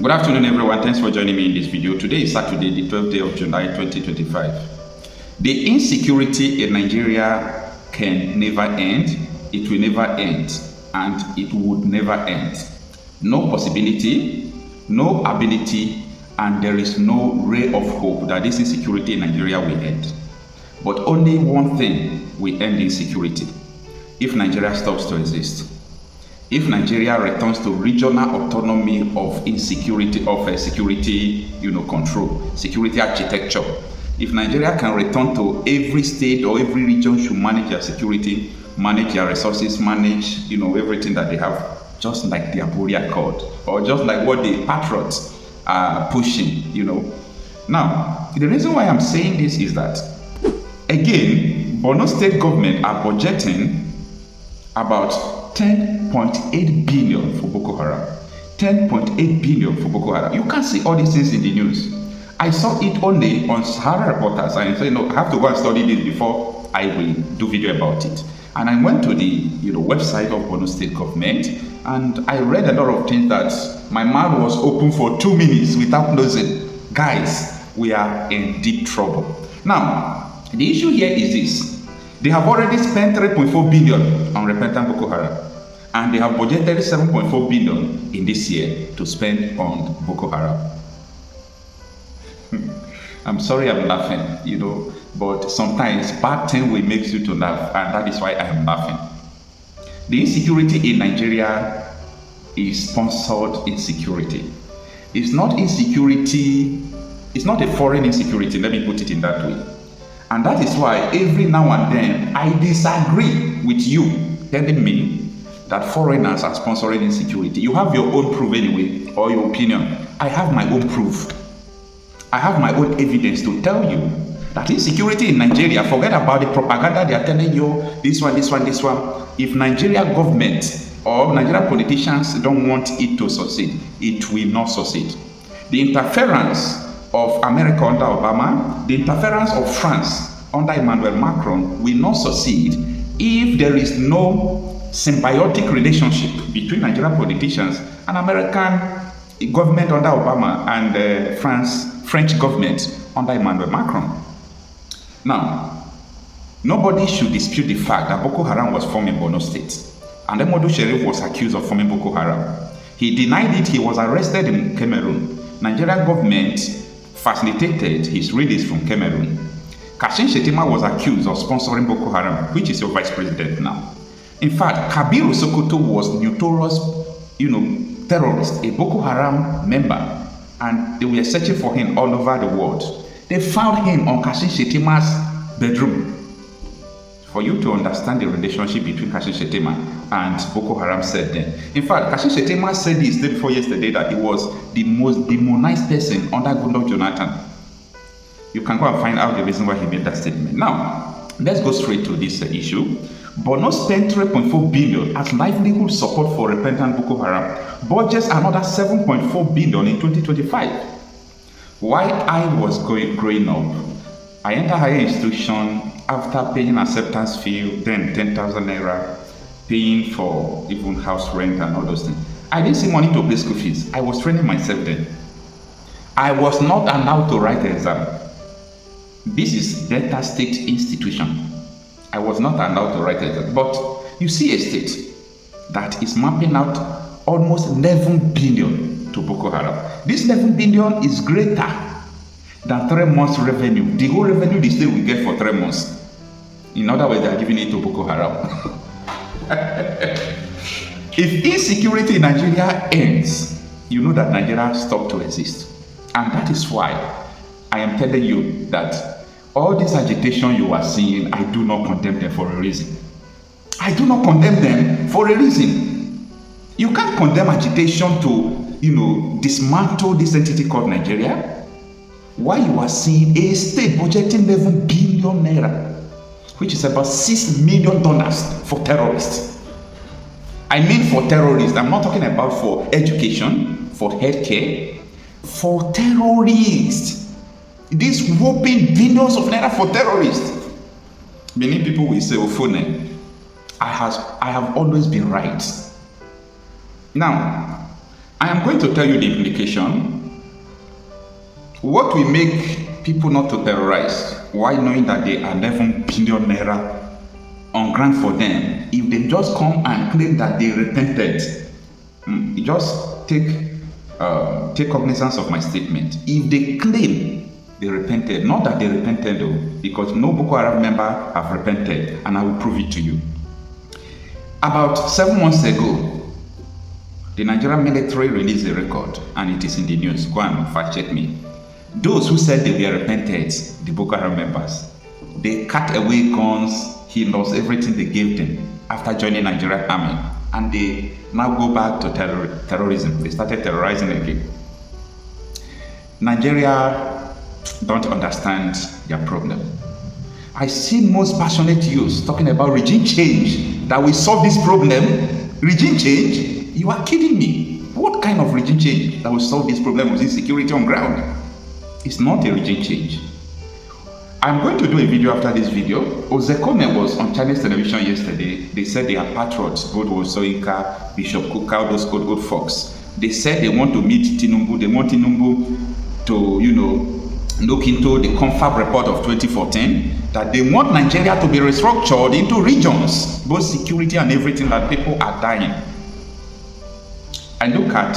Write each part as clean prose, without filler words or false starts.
Good afternoon, everyone. Thanks for joining me in this video. Today is Saturday, the 12th day of July 2025. The insecurity in Nigeria can never end, it will never end, and it would never end. No possibility, no ability, and there is no ray of hope that this insecurity in Nigeria will end. But only one thing will end insecurity: if Nigeria stops to exist. If Nigeria returns to regional autonomy of insecurity, of security, control, security architecture. If Nigeria can return to every state or every region should manage their security, manage their resources, manage, everything that they have, just like the Abori Accord, or just like what the patriots are pushing, Now, the reason why I'm saying this is that, again, Borno state government are budgeting about 10.8 billion for Boko Haram. 10.8 billion for Boko Haram. You can't see all these things in the news. I saw it only on Sahara Reporters, and I said, no, I have to go and study this before I will do video about it. And I went to the website of Borno state government, and I read a lot of things that my mouth was open for 2 minutes without closing. Guys, we are in deep trouble. Now, the issue here is this. They have already spent 3.4 billion on Repentant Boko Haram, and they have budgeted 7.4 billion in this year to spend on Boko Haram. I'm sorry I'm laughing, but sometimes bad thing will make you to laugh, and that is why I am laughing. The insecurity in Nigeria is sponsored insecurity. It's not insecurity, it's not a foreign insecurity, let me put it in that way. And that is why every now and then I disagree with you telling me that foreigners are sponsoring insecurity. You have your own proof anyway, or your opinion. I have my own proof. I have my own evidence to tell you that insecurity in Nigeria, forget about the propaganda they are telling you, this one. If Nigeria government or Nigeria politicians don't want it to succeed, it will not succeed. The interference of America under Obama, the interference of France under Emmanuel Macron will not succeed if there is no symbiotic relationship between Nigerian politicians and American government under Obama and French government under Emmanuel Macron. Now, nobody should dispute the fact that Boko Haram was formed in Borno State, and Modu Sheriff was accused of forming Boko Haram. He denied it. He was arrested in Cameroon. Nigerian government facilitated his release from Cameroon. Kashim Shettima was accused of sponsoring Boko Haram, which is your vice president now. In fact, Kabiru Sokoto was notorious, terrorist, a Boko Haram member, and they were searching for him all over the world. They found him on Kashim Shettima's bedroom. For you to understand the relationship between Kashim Shettima and Boko Haram said then. In fact, Kashim Shettima said this day before yesterday that he was the most demonized person under Goodluck Jonathan. You can go and find out the reason why he made that statement. Now, let's go straight to this issue. Borno spent 3.4 billion as livelihood support for Repentant Boko Haram. Budgets another 7.4 billion in 2025. While I was growing up, I entered higher institution after paying acceptance fee, then 10,000 Naira, paying for even house rent and all those things. I didn't see money to pay school fees. I was training myself then. I was not allowed to write the exam. This is Delta State institution. I was not allowed to write the exam. But you see a state that is mapping out almost 11 billion to Boko Haram. This 11 billion is greater than 3 months revenue. The whole revenue the state will get for 3 months. In other words, they are giving it to Boko Haram. If insecurity in Nigeria ends, you know that Nigeria stopped to exist. And that is why I am telling you that all this agitation you are seeing, I do not condemn them for a reason. I do not condemn them for a reason. You can't condemn agitation to, dismantle this entity called Nigeria. Why you are seeing a state budgeting 11 billion Naira, which is about $6 million for terrorists. I mean for terrorists. I'm not talking about for education, for healthcare, for terrorists. These whopping billions of Naira for terrorists. Many people will say, I have always been right. Now, I am going to tell you the implication. What will make people not to terrorize while knowing that they are 11 billion naira on grant for them if they just come and claim that they repented? Just take cognizance of my statement. If they claim they repented, not that they repented though, because no Boko Haram member have repented, and I will prove it to you. About 7 months ago, the Nigerian military released a record, and it is in the news. Go and fact check me. Those who said they were repented, the Boko Haram members, they cut away guns, he lost everything they gave them after joining Nigerian army, and they now go back to terrorism. They started terrorizing again. Nigeria don't understand their problem. I see most passionate youths talking about regime change that will solve this problem. Regime change? You are kidding me. What kind of regime change that will solve this problem with insecurity on ground? It's not a regime change. I'm going to do a video after this video. Ozekome was on Chinese television yesterday. They said they are patriots, both Soyinka, Bishop Kuka, all those good folks. They said they want to meet Tinubu. They want Tinubu to, look into the confab report of 2014, that they want Nigeria to be restructured into regions, both security and everything, that people are dying. I look at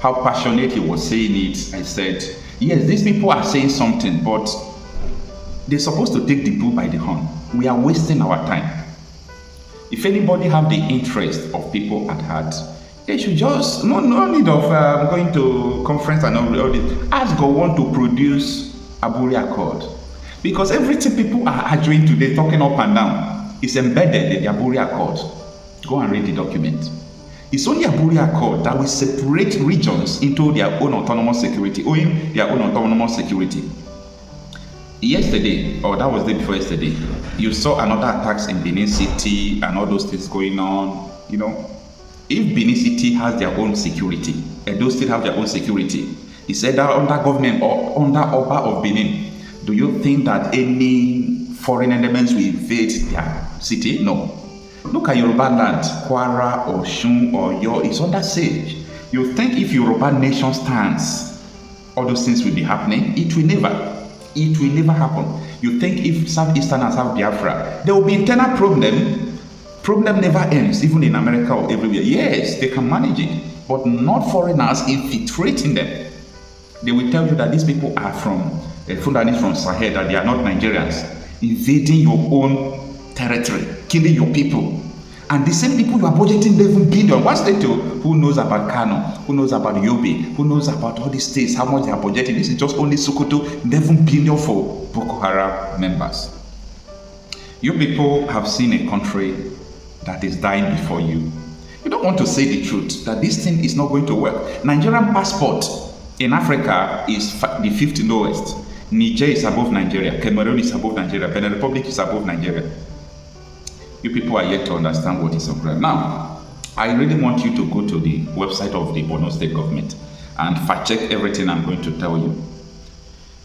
how passionate he was saying it. I said, yes, these people are saying something, but they're supposed to take the bull by the horn. We are wasting our time. If anybody have the interest of people at heart, they should just, no need of going to conference and all this. Ask God want to produce Aburi Accord. Because everything people are arguing today, talking up and down, is embedded in the Aburi Accord. Go and read the document. It's only Aburi Accord that will separate regions into their own autonomous security, owing their own autonomous security. Yesterday, or that was the day before yesterday, you saw another attacks in Benin City and all those things going on. If Benin City has their own security, and those still have their own security, he said that under government or under Oba of Benin, do you think that any foreign elements will invade their city? No. Look at Yoruba land, Kwara or Shun or Yo, it's under siege. You think if Yoruba nation stands, all those things will be happening? It will never. It will never happen. You think if Southeasterners have Biafra, there will be internal problem. Problem never ends, even in America or everywhere. Yes, they can manage it, but not foreigners infiltrating them. They will tell you that these people are from Fulanis from Sahel, that they are not Nigerians, invading your own territory, killing your people. And the same people you are budgeting 11 billion. What state who knows about Kanu, who knows about Yobe, who knows about all these states, how much they are budgeting? This is just only Sokoto, 11 billion for Boko Haram members. You people have seen a country that is dying before you. You don't want to say the truth, that this thing is not going to work. Nigerian passport in Africa is the 5th lowest. Niger is above Nigeria, Cameroon is above Nigeria, Benin Republic is above Nigeria. You people are yet to understand what is on ground. Now, I really want you to go to the website of the Borno State government and fact check everything I'm going to tell you.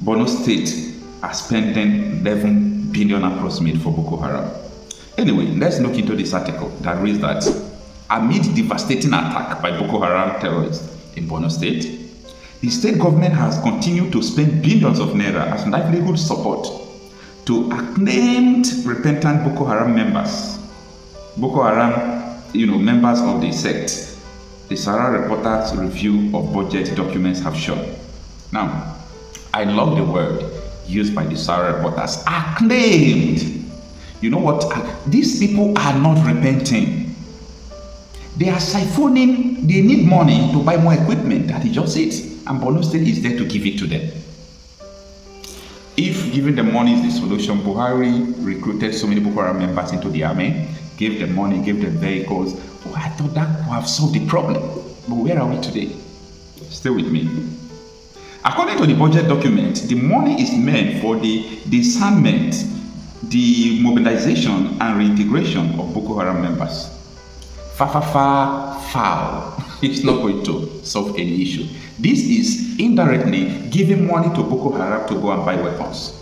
Borno State are spending 11 billion approximate for Boko Haram. Anyway, let's look into this article that reads that amid devastating attack by Boko Haram terrorists in Borno State, the state government has continued to spend billions of naira as livelihood support to acclaimed repentant Boko Haram members. Boko Haram, members of the sect. The Sahara Reporters review of budget documents have shown. Now, I love the word used by the Sahara Reporters, acclaimed. You know what? These people are not repenting. They are siphoning, they need money to buy more equipment. That is just it. And Borno State is there to give it to them. If giving them money is the solution, Buhari recruited so many Boko Haram members into the army, gave them money, gave them vehicles. Oh, I thought that would have solved the problem. But where are we today? Stay with me. According to the budget document, the money is meant for the disarmament, the mobilization and reintegration of Boko Haram members. Foul. It's not going to solve any issue. This is indirectly giving money to Boko Haram to go and buy weapons.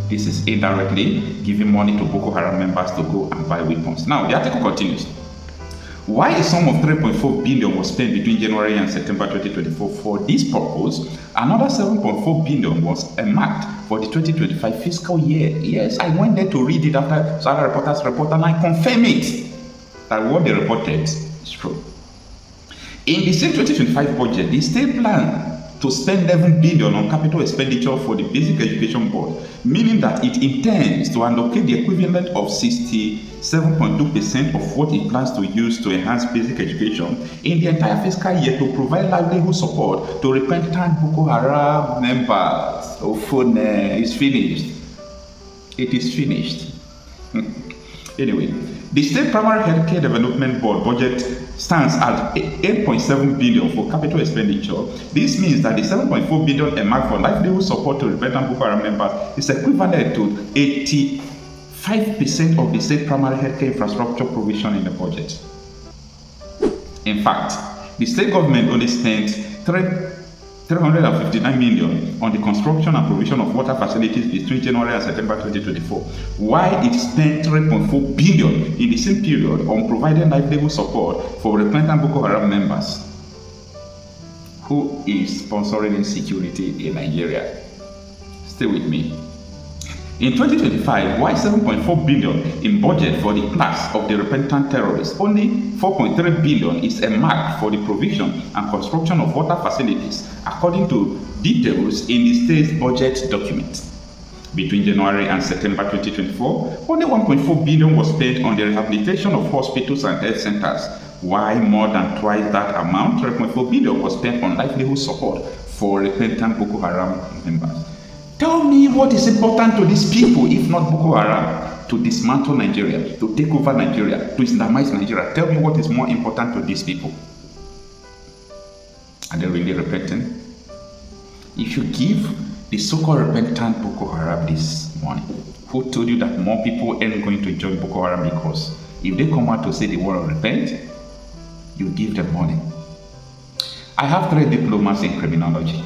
This is indirectly giving money to Boko Haram members to go and buy weapons. Now, the article continues. Why a sum of 3.4 billion was spent between January and September 2024 for this purpose, another 7.4 billion was earmarked for the 2025 fiscal year. Yes, I went there to read it after other reporters report, and I confirm it that what they reported is true. In the same 2025 budget, the state planned to spend 11 billion on capital expenditure for the Basic Education Board, meaning that it intends to allocate the equivalent of 67.2% of what it plans to use to enhance basic education in the entire fiscal year to provide livelihood support to repentant Boko Haram members. So, it's finished. It is finished. Anyway, the State Primary Healthcare Development Board budget stands at 8.7 billion for capital expenditure. This means that the 7.4 billion earmarked for livelihood support to repentant Boko Haram members is equivalent to 85% of the state primary healthcare infrastructure provision in the budget. In fact, the state government only spent 359 million on the construction and provision of water facilities between January and September 2024, while it spent 3.4 billion in the same period on providing livelihood support for repentant Boko Haram members. Who is sponsoring insecurity in Nigeria? Stay with me. In 2025, while 7.4 billion in budget for the class of the repentant terrorists, only 4.3 billion is earmarked for the provision and construction of water facilities, according to details in the state's budget document. Between January and September 2024, only 1.4 billion was spent on the rehabilitation of hospitals and health centers, while more than twice that amount, 3.4 billion, was spent on livelihood support for repentant Boko Haram members. Tell me what is important to these people, if not Boko Haram, to dismantle Nigeria, to take over Nigeria, to Islamize Nigeria. Tell me what is more important to these people. Are they really repentant? If you give the so-called repentant Boko Haram this money, who told you that more people aren't going to join Boko Haram? Because if they come out to say they want to repent, you give them money. I have 3 diplomas in criminology,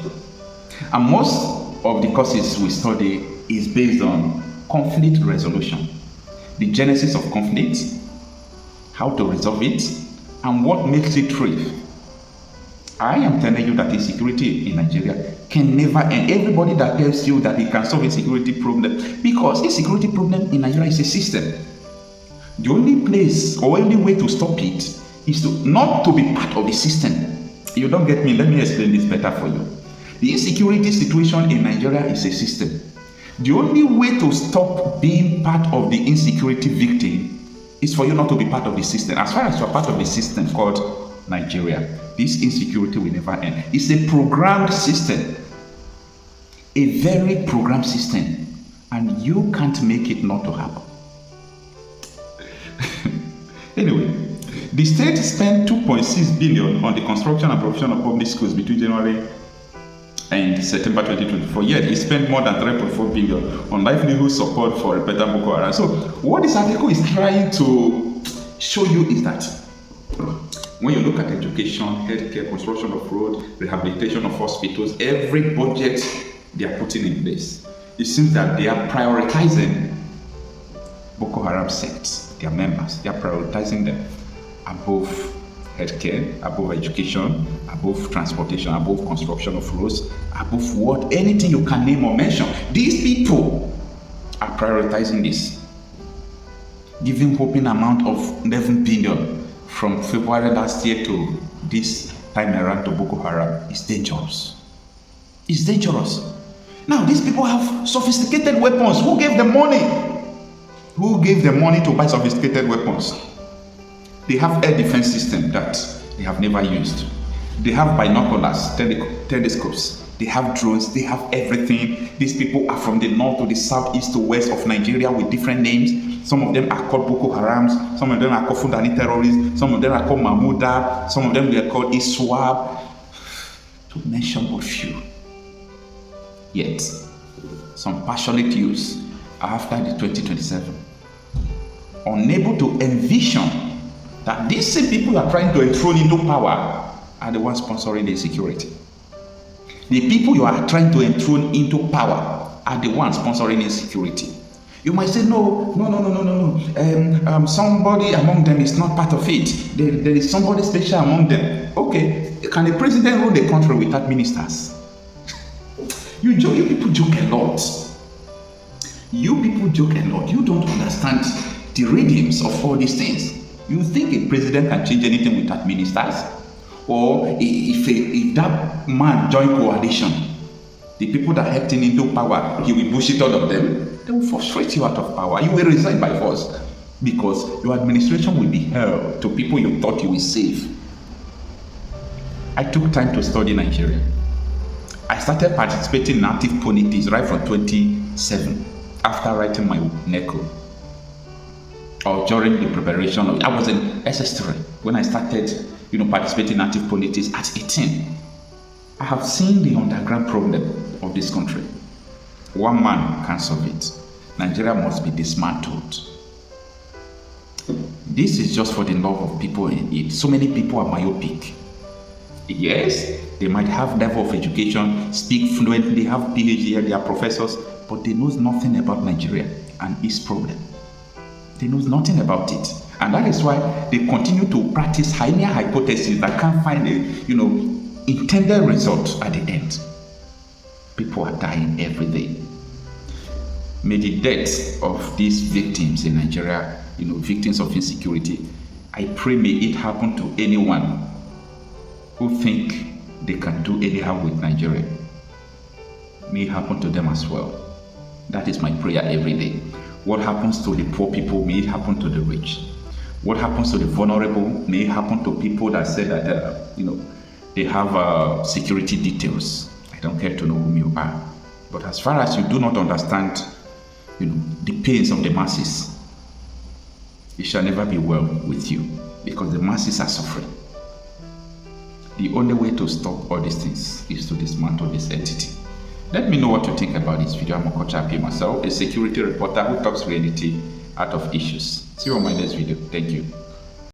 and most of the courses we study is based on conflict resolution, the genesis of conflict, how to resolve it, and what makes it thrive. I am telling you that insecurity in Nigeria can never end. Everybody that tells you that it can solve insecurity problem, because insecurity problem in Nigeria is a system. The only place or only way to stop it is to not to be part of the system. You don't get me? Let me explain this better for you. The insecurity situation in Nigeria is a system. The only way to stop being part of the insecurity victim is for you not to be part of the system. As far as you are part of the system called Nigeria, this insecurity will never end. It's a programmed system, a very programmed system, and you can't make it not to happen. Anyway, the state spent 2.6 billion on the construction and provision of public schools between January and September 2024. Yet it spent more than 3.4 billion on livelihood support for repentant Boko Haram. So what this article is trying to show you is that when you look at education, healthcare, construction of roads, rehabilitation of hospitals, every budget they are putting in place, it seems that they are prioritizing Boko Haram sects, their members. They are prioritizing them above healthcare, above education, above transportation, above construction of roads, above what, anything you can name or mention. These people are prioritizing this, giving whopping amount of 11 billion from February last year to this time around to Boko Haram. It's dangerous. It's dangerous. Now, these people have sophisticated weapons. Who gave them money? Who gave them money to buy sophisticated weapons? They have air defense system that they have never used. They have binoculars, telescopes. They have drones. They have everything. These people are from the north to the south, east to west of Nigeria with different names. Some of them are called Boko Harams. Some of them are called Fulani terrorists. Some of them are called Mahmuda. Some of them were called Iswab. To mention but few. Yet, some passionate youths are after the 2027, unable to envision that these same people who are trying to enthrone into power are the ones sponsoring the insecurity. The people you are trying to enthrone into power are the ones sponsoring insecurity. You might say, no. Somebody among them is not part of it. There is somebody special among them. Okay, can a president rule the country without ministers? You people joke a lot. You people joke a lot. You don't understand the rhythms of all these things. You think a president can change anything without ministers? Or if that man join coalition, the people that helped him into power, he will bullshit all of them. They will frustrate you out of power. You will resign by force because your administration will be held to people you thought you will save. I took time to study Nigeria. I started participating in active politics right from 2007 after writing my NECO. Or during the preparation of, I was in SS3 when I started, participating in active politics at 18. I have seen the underground problem of this country. One man can't solve it. Nigeria must be dismantled. This is just for the love of people in it. So many people are myopic. Yes, they might have level of education, speak fluently, have PhD, they are professors, but they know nothing about Nigeria and its problem. They know nothing about it. And that is why they continue to practice linear hypotheses that can't find a, intended result at the end. People are dying every day. May the deaths of these victims in Nigeria, victims of insecurity, I pray may it happen to anyone who think they can do anyhow with Nigeria. May it happen to them as well. That is my prayer every day. What happens to the poor people, may it happen to the rich. What happens to the vulnerable, may it happen to people that say that, they have security details. I don't care to know whom you are. But as far as you do not understand, the pains of the masses, it shall never be well with you because the masses are suffering. The only way to stop all these things is to dismantle this entity. Let me know what you think about this video. I'm Okocha P. myself, a security reporter who talks reality out of issues. See you on my next video. Thank you.